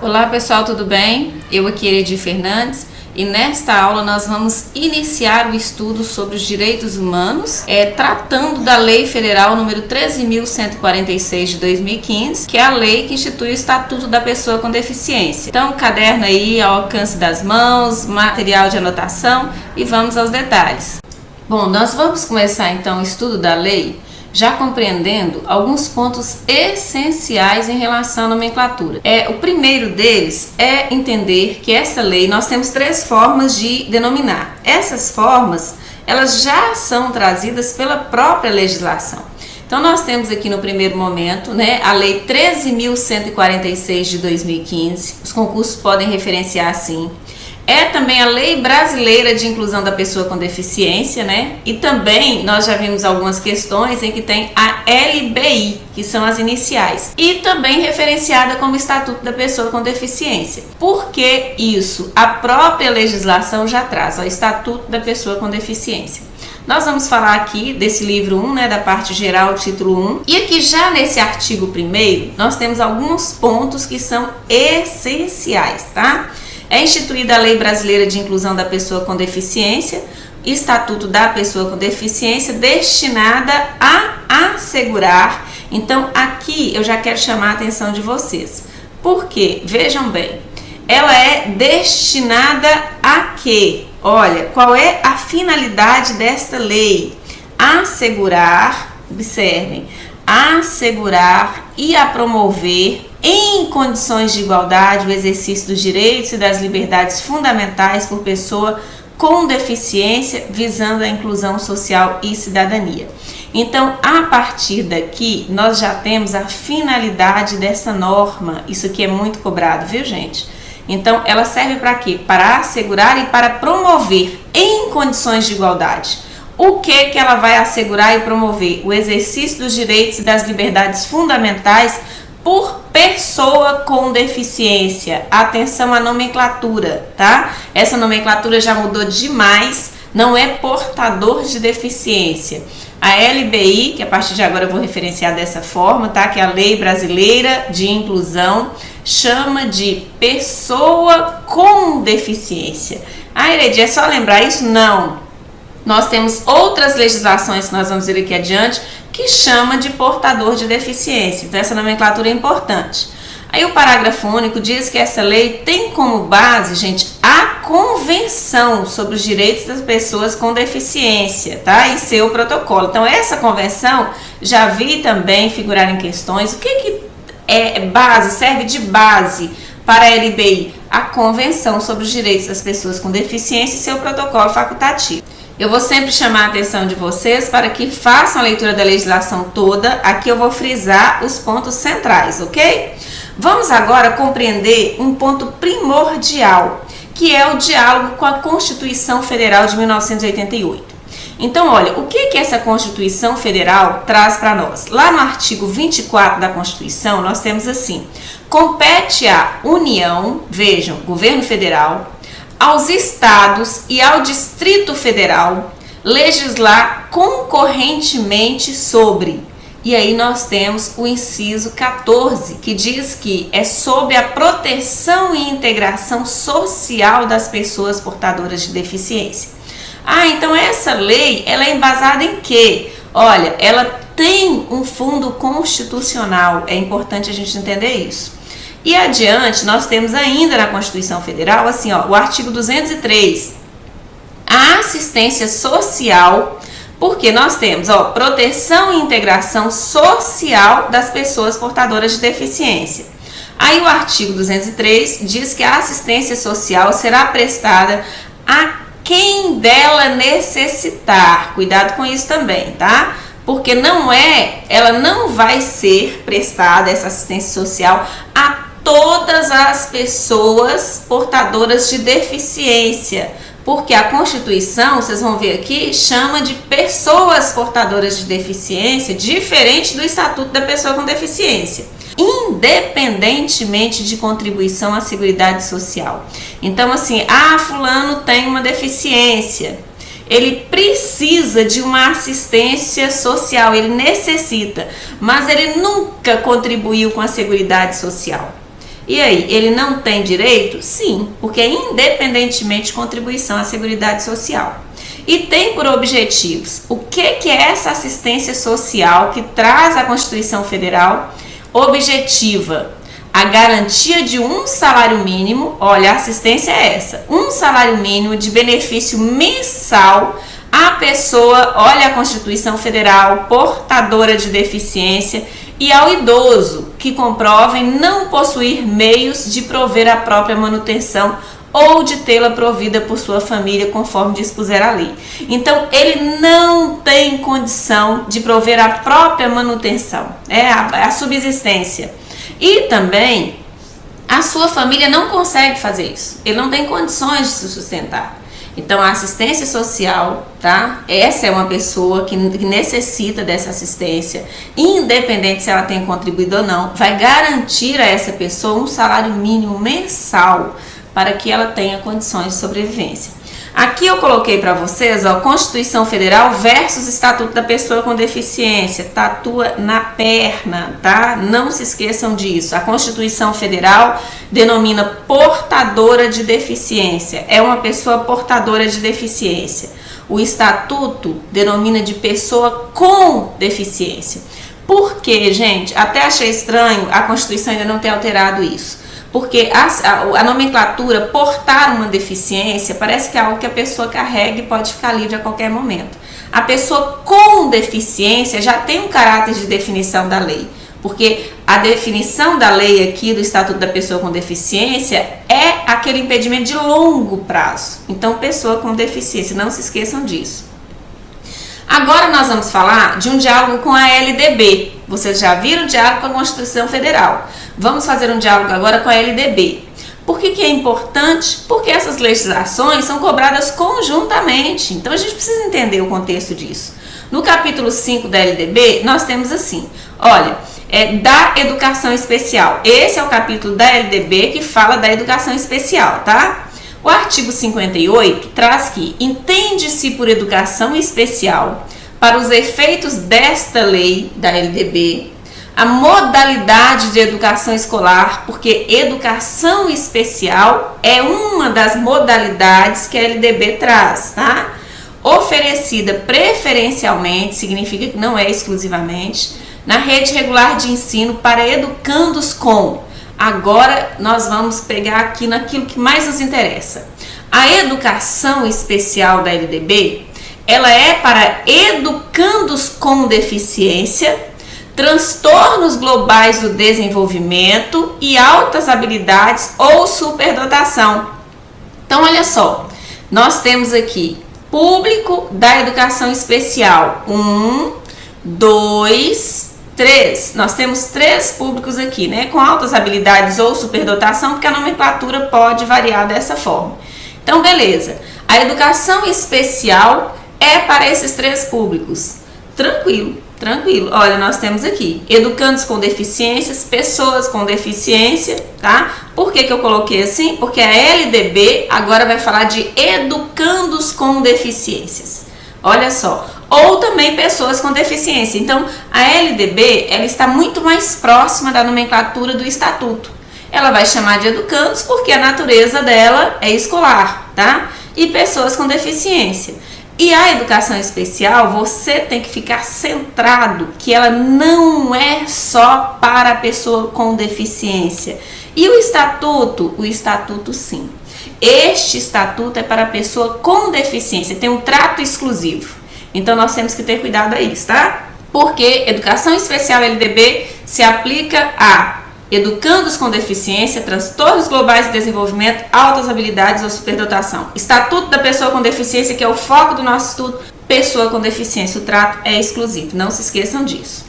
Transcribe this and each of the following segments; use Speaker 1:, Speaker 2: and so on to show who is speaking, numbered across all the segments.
Speaker 1: Olá pessoal, tudo bem? Eu aqui, Eredi Fernandes, e nesta aula nós vamos iniciar o estudo sobre os direitos humanos, tratando da Lei Federal número 13.146 de 2015, que é a lei que institui o Estatuto da Pessoa com Deficiência. Então, caderno aí ao alcance das mãos, material de anotação e vamos aos detalhes. Bom, nós vamos começar então o estudo da lei já compreendendo alguns pontos essenciais em relação à nomenclatura. O primeiro deles é entender que essa lei, nós temos três formas de denominar. Essas formas, elas já são trazidas pela própria legislação. Então, nós temos aqui no primeiro momento, a Lei 13.146 de 2015, os concursos podem referenciar assim. É também a Lei Brasileira de Inclusão da Pessoa com Deficiência, E também nós já vimos algumas questões em que tem a LBI, que são as iniciais. E também referenciada como Estatuto da Pessoa com Deficiência. Por que isso? A própria legislação já traz o Estatuto da Pessoa com Deficiência. Nós vamos falar aqui desse livro 1, da parte geral, título 1. E aqui já nesse artigo 1º, nós temos alguns pontos que são essenciais, tá? É instituída a Lei Brasileira de Inclusão da Pessoa com Deficiência, Estatuto da Pessoa com Deficiência, destinada a assegurar. Então, aqui eu já quero chamar a atenção de vocês. Por quê? Vejam bem, ela é destinada a quê? Olha, qual é a finalidade desta lei? Assegurar, observem, assegurar e a promover em condições de igualdade o exercício dos direitos e das liberdades fundamentais por pessoa com deficiência, visando a inclusão social e cidadania. Então, a partir daqui, nós já temos a finalidade dessa norma. Isso aqui é muito cobrado, viu, gente? Então, ela serve para quê? Para assegurar e para promover em condições de igualdade. O que ela vai assegurar e promover? O exercício dos direitos e das liberdades fundamentais por pessoa com deficiência. Atenção à nomenclatura, tá? Essa nomenclatura já mudou demais, não é portador de deficiência. A LBI, que a partir de agora eu vou referenciar dessa forma, tá? Que é a Lei Brasileira de Inclusão, chama de pessoa com deficiência. Eredi, é só lembrar isso? Não. Nós temos outras legislações que nós vamos ver aqui adiante que chama de portador de deficiência. Então, essa nomenclatura é importante. Aí o parágrafo único diz que essa lei tem como base, gente, a Convenção sobre os Direitos das Pessoas com Deficiência, tá? E seu protocolo. Então, essa convenção já vi também figurar em questões. O que é base, serve de base para a LBI? A Convenção sobre os Direitos das Pessoas com Deficiência e seu protocolo facultativo. Eu vou sempre chamar a atenção de vocês para que façam a leitura da legislação toda. Aqui eu vou frisar os pontos centrais, ok? Vamos agora compreender um ponto primordial, que é o diálogo com a Constituição Federal de 1988. Então, olha, o que essa Constituição Federal traz para nós? Lá no artigo 24 da Constituição, nós temos assim: compete à União, vejam, governo federal, aos estados e ao Distrito Federal legislar concorrentemente sobre. E aí nós temos o inciso 14, que diz que é sobre a proteção e integração social das pessoas portadoras de deficiência. Então essa lei, ela é embasada em quê? Olha, ela tem um fundo constitucional, é importante a gente entender isso. E adiante, nós temos ainda na Constituição Federal, assim, o artigo 203, a assistência social, porque nós temos, proteção e integração social das pessoas portadoras de deficiência. Aí o artigo 203 diz que a assistência social será prestada a quem dela necessitar. Cuidado com isso também, tá? Porque ela não vai ser prestada, essa assistência social, a todas as pessoas portadoras de deficiência, porque a Constituição, vocês vão ver aqui, chama de pessoas portadoras de deficiência, diferente do Estatuto da Pessoa com Deficiência, independentemente de contribuição à Seguridade Social. Então, assim, fulano tem uma deficiência, ele precisa de uma assistência social, ele necessita, mas ele nunca contribuiu com a Seguridade Social. E aí, ele não tem direito? Sim, porque é independentemente de contribuição à Seguridade Social. E tem por objetivos o que é essa assistência social que traz a Constituição Federal? Objetiva a garantia de um salário mínimo, olha, a assistência é essa, um salário mínimo de benefício mensal à pessoa, olha a Constituição Federal, portadora de deficiência, e ao idoso que comprovem não possuir meios de prover a própria manutenção ou de tê-la provida por sua família, conforme dispuser a lei. Então, ele não tem condição de prover a própria manutenção, a subsistência. E também, a sua família não consegue fazer isso. Ele não tem condições de se sustentar. Então, a assistência social, tá? Essa é uma pessoa que necessita dessa assistência, independente se ela tem contribuído ou não, vai garantir a essa pessoa um salário mínimo mensal para que ela tenha condições de sobrevivência. Aqui eu coloquei para vocês, ó, Constituição Federal versus Estatuto da Pessoa com Deficiência. Tatua na perna, tá? Não se esqueçam disso. A Constituição Federal denomina portadora de deficiência. É uma pessoa portadora de deficiência. O Estatuto denomina de pessoa com deficiência. Por quê, gente? Até achei estranho a Constituição ainda não ter alterado isso. Porque a nomenclatura portar uma deficiência parece que é algo que a pessoa carrega e pode ficar livre a qualquer momento. A pessoa com deficiência já tem um caráter de definição da lei, porque a definição da lei aqui do Estatuto da Pessoa com Deficiência é aquele impedimento de longo prazo. Então, pessoa com deficiência, não se esqueçam disso. Agora nós vamos falar de um diálogo com a LDB. Vocês já viram o diálogo com a Constituição Federal. Vamos fazer um diálogo agora com a LDB. Por que é importante? Porque essas legislações são cobradas conjuntamente. Então a gente precisa entender o contexto disso. No capítulo 5 da LDB, nós temos assim, olha, da educação especial. Esse é o capítulo da LDB que fala da educação especial, tá? O artigo 58 traz que entende-se por educação especial, para os efeitos desta lei da LDB, a modalidade de educação escolar, porque educação especial é uma das modalidades que a LDB traz, tá? Oferecida preferencialmente, significa que não é exclusivamente, na rede regular de ensino para educandos com. Agora nós vamos pegar aqui naquilo que mais nos interessa. A educação especial da LDB, ela é para educandos com deficiência, transtornos globais do desenvolvimento e altas habilidades ou superdotação. Então, olha só, nós temos aqui público da educação especial, 1, 2, 3. Nós temos 3 públicos aqui, né? Com altas habilidades ou superdotação, porque a nomenclatura pode variar dessa forma. Então, beleza. A educação especial é para esses 3 públicos. Tranquilo, tranquilo. Olha, nós temos aqui educandos com deficiências, pessoas com deficiência, tá? Por que eu coloquei assim? Porque a LDB agora vai falar de educandos com deficiências. Olha só. Ou também pessoas com deficiência. Então, a LDB, ela está muito mais próxima da nomenclatura do Estatuto. Ela vai chamar de educandos porque a natureza dela é escolar, tá? E pessoas com deficiência. E a educação especial, você tem que ficar centrado que ela não é só para a pessoa com deficiência. E o Estatuto sim. Este Estatuto é para a pessoa com deficiência, tem um trato exclusivo. Então, nós temos que ter cuidado a isso, tá? Porque educação especial LDB se aplica a educandos com deficiência, transtornos globais de desenvolvimento, altas habilidades ou superdotação. Estatuto da pessoa com deficiência, que é o foco do nosso estudo, pessoa com deficiência, o trato é exclusivo, não se esqueçam disso.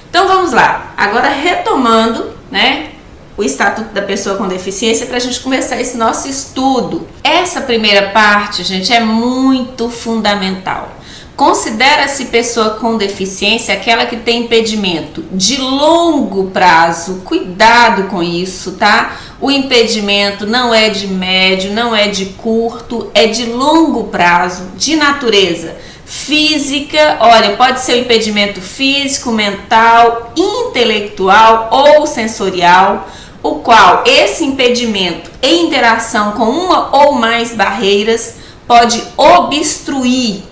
Speaker 1: Então, vamos lá. Agora, retomando, né, o Estatuto da Pessoa com Deficiência para a gente começar esse nosso estudo. Essa primeira parte, gente, é muito fundamental. Considera-se pessoa com deficiência aquela que tem impedimento de longo prazo. Cuidado com isso, tá? O impedimento não é de médio, não é de curto, é de longo prazo, de natureza física. Olha, pode ser um impedimento físico, mental, intelectual ou sensorial, o qual esse impedimento em interação com uma ou mais barreiras pode obstruir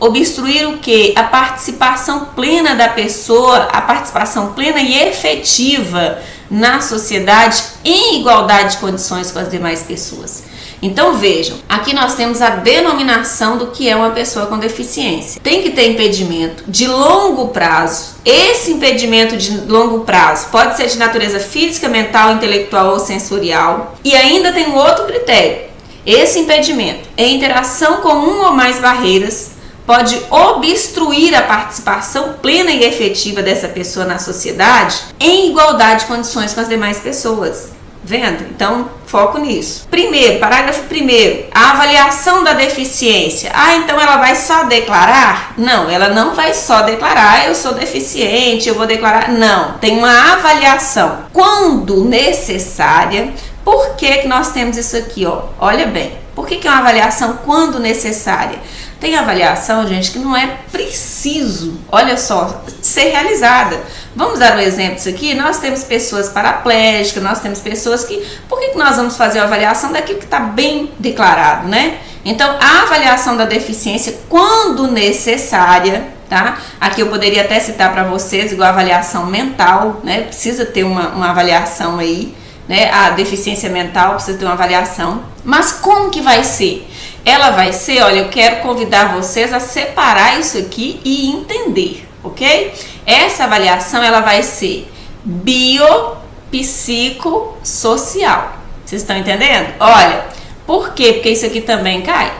Speaker 1: o quê? A participação plena da pessoa, a participação plena e efetiva na sociedade em igualdade de condições com as demais pessoas. Então vejam, aqui nós temos a denominação do que é uma pessoa com deficiência. Tem que ter impedimento de longo prazo. Esse impedimento de longo prazo pode ser de natureza física, mental, intelectual ou sensorial. E ainda tem um outro critério. Esse impedimento, em interação com uma ou mais barreiras, pode obstruir a participação plena e efetiva dessa pessoa na sociedade em igualdade de condições com as demais pessoas. Vendo? Então, foco nisso. Primeiro, parágrafo 1º, a avaliação da deficiência. Então ela vai só declarar? Não, ela não vai só declarar, eu sou deficiente, eu vou declarar. Não, tem uma avaliação. Quando necessária. Por que nós temos isso aqui, ó? Olha bem, por que é uma avaliação quando necessária? Tem avaliação, gente, que não é preciso, olha só, ser realizada. Vamos dar um exemplo disso aqui? Nós temos pessoas paraplégicas, nós temos pessoas que... Por que nós vamos fazer a avaliação daquilo que está bem declarado, né? Então, a avaliação da deficiência, quando necessária, tá? Aqui eu poderia até citar para vocês, igual a avaliação mental, né? Precisa ter uma avaliação aí, né? A deficiência mental precisa ter uma avaliação. Mas como que vai ser? Ela vai ser, olha, eu quero convidar vocês a separar isso aqui e entender, ok? Essa avaliação, ela vai ser biopsicossocial. Vocês estão entendendo? Olha, por quê? Porque isso aqui também cai.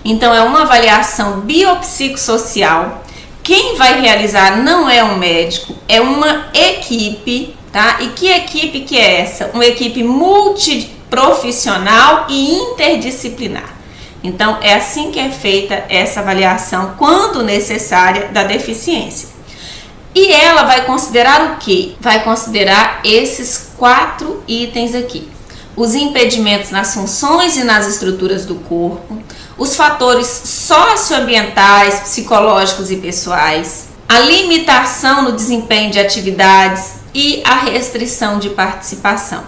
Speaker 1: Então, é uma avaliação biopsicossocial. Quem vai realizar não é um médico, é uma equipe, tá? E que equipe que é essa? Uma equipe multiprofissional e interdisciplinar. Então, é assim que é feita essa avaliação, quando necessária, da deficiência. E ela vai considerar o quê? Vai considerar esses 4 itens aqui. Os impedimentos nas funções e nas estruturas do corpo, os fatores socioambientais, psicológicos e pessoais, a limitação no desempenho de atividades e a restrição de participação.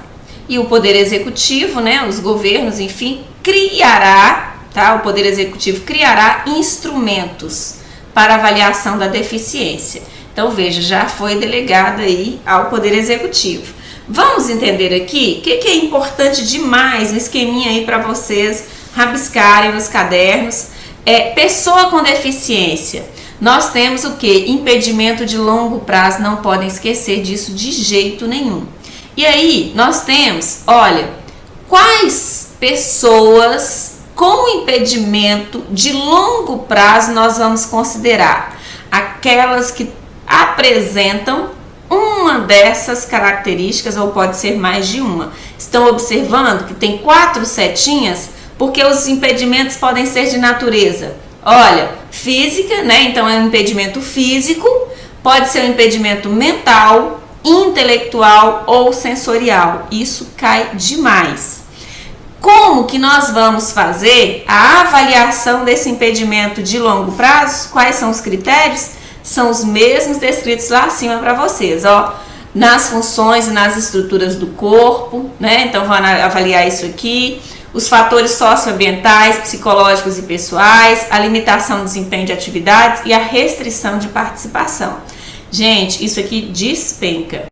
Speaker 1: E o Poder Executivo, né, os governos, enfim, o Poder Executivo criará instrumentos para avaliação da deficiência. Então, veja, já foi delegado aí ao Poder Executivo. Vamos entender aqui o que é importante demais, um esqueminha aí para vocês rabiscarem nos cadernos. Pessoa com deficiência. Nós temos o que? Impedimento de longo prazo, não podem esquecer disso de jeito nenhum. E aí, nós temos, olha, quais pessoas com impedimento de longo prazo nós vamos considerar? Aquelas que apresentam uma dessas características, ou pode ser mais de uma. Estão observando que tem 4 setinhas, porque os impedimentos podem ser de natureza, olha, física, né? Então é um impedimento físico, pode ser um impedimento mental, intelectual ou sensorial. Isso cai demais. Como que nós vamos fazer a avaliação desse impedimento de longo prazo? Quais são os critérios? São os mesmos descritos lá acima para vocês, ó. Nas funções e nas estruturas do corpo, né? Então, vamos avaliar isso aqui. Os fatores socioambientais, psicológicos e pessoais, a limitação do desempenho de atividades e a restrição de participação. Gente, isso aqui despenca.